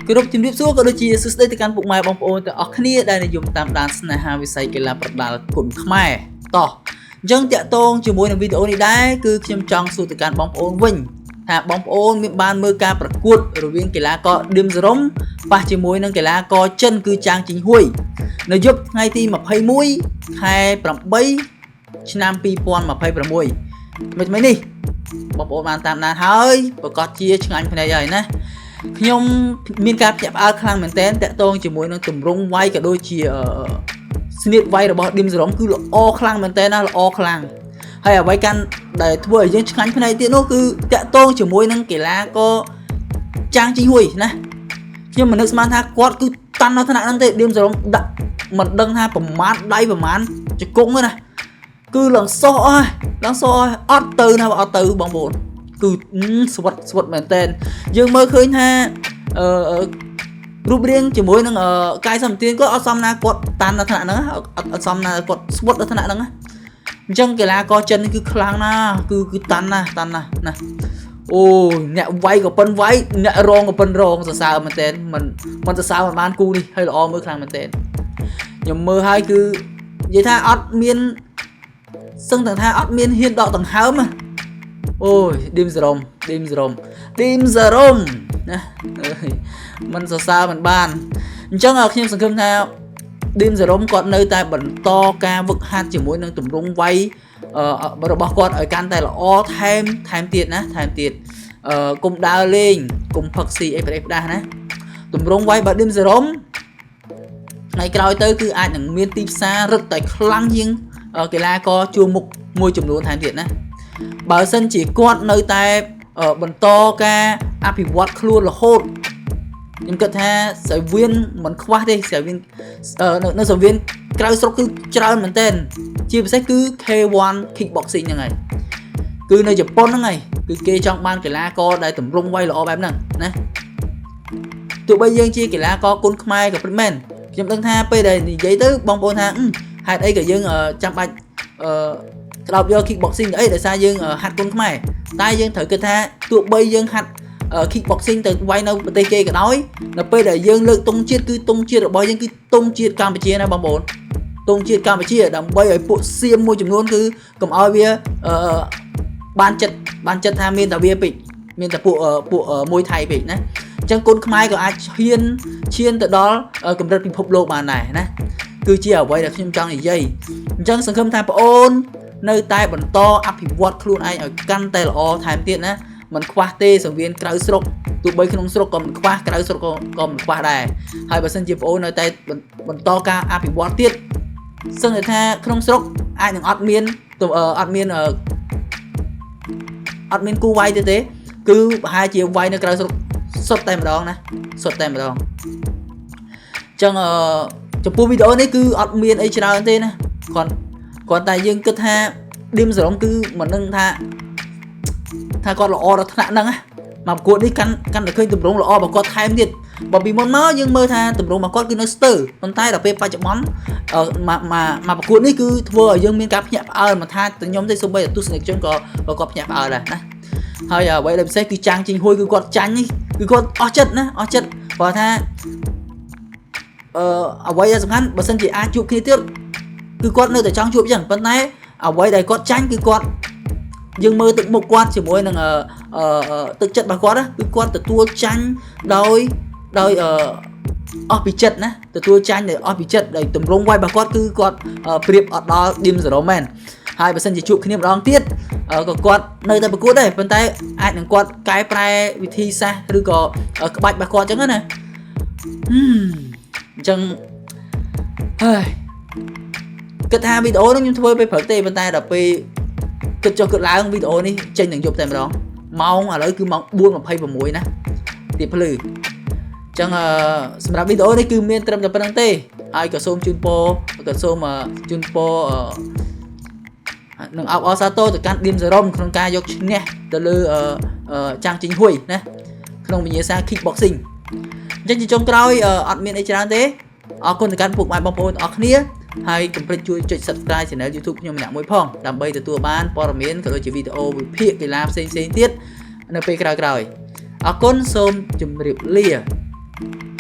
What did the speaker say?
គោរពជំរាបសួរក៏ដូចជាសួស្តីទៅកាន់ពុកម៉ែបងប្អូនទាំងអស់គ្នាដែលនិយមតាមដានស្នេហាវិស័យកីឡាប្រដាល់គុណខ្មែរតោះអញ្ចឹងតាក់ទងជាមួយនឹងវីដេអូនេះដែរគឺខ្ញុំចង់សួរទៅកាន់បងប្អូនវិញថាបងប្អូនមានបានមើលការប្រកួតរវាងកីឡាករឌឹមសរ៉ុមប៉ះជាមួយនឹងកីឡាករចិនគឺចាងជីងហួយនៅយប់ថ្ងៃទី21ខែ8ឆ្នាំ2026មិននេះបងប្អូនបានតាមដានហើយប្រកាសជាឆ្ងាញ់ភ្នែកហើយណាខ្ញុំមានការភ្ញាក់ផ្អើលខ្លាំងមែនទែនតាក់ទងជាមួយនឹងទម្រង់វាយក៏ដូចជាស្នៀតវាយរបស់ឌឹមសរ៉ុមគឺល្អខ្លាំងមែនទែនណាល្អខ្លាំងហើយអ្វីកាន់ដែលធ្វើឲ្យយើងឆ្ងាញ់ភ្នែកទៀតនោះគឺតាក់ទងជាមួយនឹងកីឡាករចាងជីហួយណាខ្ញុំមិននឹកស្មានថាគាត់គឺតាន់នៅថ្នាក់ហ្នឹងទេឌឹមសរ៉ុមដាក់មិនដឹងថាប្រមាណដៃប្រមាណជង្គង់ទេណាគឺឡើងសោះអស់អត់ទៅណាអត់ទៅបងប្អូនគឺស្វិតមែនតើយើងមើលឃើញថារូបរាងជាមួយនឹងកាយសម្បត្តិគាត់អត់សមណាគាត់តាន់នៅថ្នាក់ហ្នឹងអត់សមណាគាត់ស្វិតនៅថ្នាក់ហ្នឹងអញ្ចឹងកីឡាករចិនគឺខ្លាំងណាស់គឺតាន់ណាអូអ្នកវាយក៏ប៉ុនវាយអ្នករងក៏ប៉ុនរងសរសើរមែនតើមិនសរសើរមិនបានគូនេះហើយល្អមើលខ្លាំងមែនតើខ្ញុំមើលហើយគឺនិយាយថាអត់មានសឹងតែថាអត់មានហ៊ានដកដង្ហើមអូយឌឹមសរ៉ុមណាมันសរសើរមិនបានអញ្ចឹងខ្ញុំសង្ឃឹមថាឌឹមសរ៉ុមគាត់នៅតែបន្តការវឹកហាត់ជាមួយនឹងទម្រង់វាយរបស់គាត់ឲ្យកាន់តែល្អថែមទៀតគុំដើរលេងគុំផឹកស៊ីអីប្រេះផ្ដាស់ណាទម្រង់វាយរបស់ឌឹមសរ៉ុមថ្ងៃក្រោយទៅគឺអាចនឹងមានទីផ្សាររឹតតែខ្លាំងជាងកីឡាករជួរមុខមួយចំនួនថែមទៀតណាបើសិនជាគាត់នៅតែបន្តការអភិវឌ្ឍខ្លួនរហូតខ្ញុំគិតថាសាវៀនមិនខ្វះទេសាវៀននៅសាវៀនក្រៅស្រុកគឺច្រើនមែនទែនជាពិសេសគឺ K1 kickboxing ហ្នឹងហើយគឺនៅជប៉ុនហ្នឹងហើយគឺគេចង់បានកីឡាករដែលទម្រង់វាយល្អបែបហ្នឹងណាទោះបីយើងជាកីឡាករគុនខ្មែរក៏ពិតមែនខ្ញុំដឹងថាពេលដែលនិយាយទៅបងប្អូនថាហេតុអីក៏យើងចាំបាច់ក្តោបយក kickboxing អីដោយសារយើងហាត់គុនខ្មែរតែយើងត្រូវគិតថាទោះបីយើងហាត់kickboxing ទៅវាយនៅប្រទេសគេក៏ដោយនៅពេលដែលយើងលើកទង់ជាតិគឺទង់ជាតិរបស់យើងគឺទង់ជាតិកម្ពុជាណាបងប្អូនទង់ជាតិកម្ពុជាដើម្បីឲ្យពួកសៀមមួយចំនួនគឺកុំឲ្យវាបានចិត្តថាមានតែវាពេកមានតែពួកមួយថៃពេកណាអញ្ចឹងគុនខ្មែរក៏អាចឈានទៅដល់កម្រិតពិភពលោកបានដែរណាគឺជាអ្វីដែលខ្ញុំចង់និយាយអញ្ចឹងសង្ឃឹមថាបងអូននៅតែបន្តអភិវឌ្ឍខ្លួនឯងឲ្យកាន់តែល្អថែមទៀតណាមិនខ្វះទេសង្វៀនក្រៅស្រុកទោះបីក្នុងស្រុកក៏មិនខ្វះក្រៅស្រុកក៏មិនខ្វះដែរហើយបើសិនជាបងអូននៅតែបន្តការអភិវឌ្ឍទៀតសឹងថាក្នុងស្រុកអាចនឹងអត់មានគូវាយទេគឺប្រហែលជាវាយនៅក្រៅស្រុកសុទ្ធតែម្ដងណាអញ្ចឹងចំពោះវីដេអូនេះគឺអត់មានអីច្រើនទេណាគាត់តែយើងគិតថាឌឹមសរ៉ុមគឺមិនដឹងថាគាត់ល្អដល់ថ្នាក់ហ្នឹងណាមកប្រកួតនេះកាន់តែឃើញទម្រង់ល្អរបស់គាត់ថែមទៀតបើពីមុនមកយើងមើលថាទម្រង់របស់គាត់គឺនៅស្ទើរប៉ុន្តែដល់ពេលបច្ចុប្បន្នមកប្រកួតនេះគឺធ្វើឲ្យយើងមានការភ្ញាក់ផ្អើលមិនថាតែខ្ញុំទេសូម្បីតែទស្សនិកជនក៏គាត់ភ្ញាក់ផ្អើលដែរណាហើយអ្វីដែលពិសេសគឺចាងជីងហួយគឺគាត់ចាញ់នេះគឺគាត់អស់ចិត្តព្រោះថាអ្វីដែលសំខាន់បើសិនជាអាចជួបគ្នាទៀតគឺគាត់នៅតែចង់ជួបចឹងប៉ុន្តែអ្វីដែលគាត់ចាញ់គឺគាត់យើងមើលទឹកមុខគាត់ជាមួយនឹងទឹកចិត្តរបស់គាត់គឺគាត់ទទួលចាញ់ដោយអស់ពីចិត្តណាទទួលចាញ់ដោយអស់ពីចិត្តដោយទម្រង់វាយរបស់គាត់គឺគាត់ប្រៀបអត់ដល់ឌឹមសរ៉ុមមែនហើយបើសិនជាជួបគ្នាម្ដងទៀតក៏គាត់នៅតែប្រកួតដែរប៉ុន្តែអាចនឹងគាត់កែប្រែវិធីសាស្ត្រឬក៏ក្បាច់របស់គាត់ចឹងណាអញ្ចឹងហើយគិតថាវីដេអូនេះខ្ញុំធ្វើពេលព្រឹកទេប៉ុន្តែដល់ពេលគិតចុះគិតឡើងវីដេអូនេះចេញនឹងយប់តែម្ដងម៉ោងឥឡូវគឺម៉ោង 4:26 ណាទីភ្លឺអញ្ចឹងសម្រាប់វីដេអូនេះគឺមានត្រឹមតែប៉ុណ្្នឹងទេហើយក៏សូមជូនពរនឹងអបអរសាទរទៅកាន់ឌឹមសរ៉ុមក្នុងការយកឈ្នះទៅលើចាងជីងហួយណាក្នុងវិញ្ញាសា kickboxing អញ្ចឹងជាចុងក្រោយអត់មានអីច្រើនទេអរគុណទៅកាន់ពុកម៉ែបងប្អូនទាំងអស់គ្នាហើយកុំភ្លេចជួយចុច Subscribe Channel YouTube ខ្ញុំម្នាក់មួយផងដើម្បីទទួលបានព័ត៌មានក៏ដូចជាវីដេអូវិភាគកីឡាផ្សេងទៀតនៅពេលក្រោយៗអរគុណសូមជម្រាបលា ។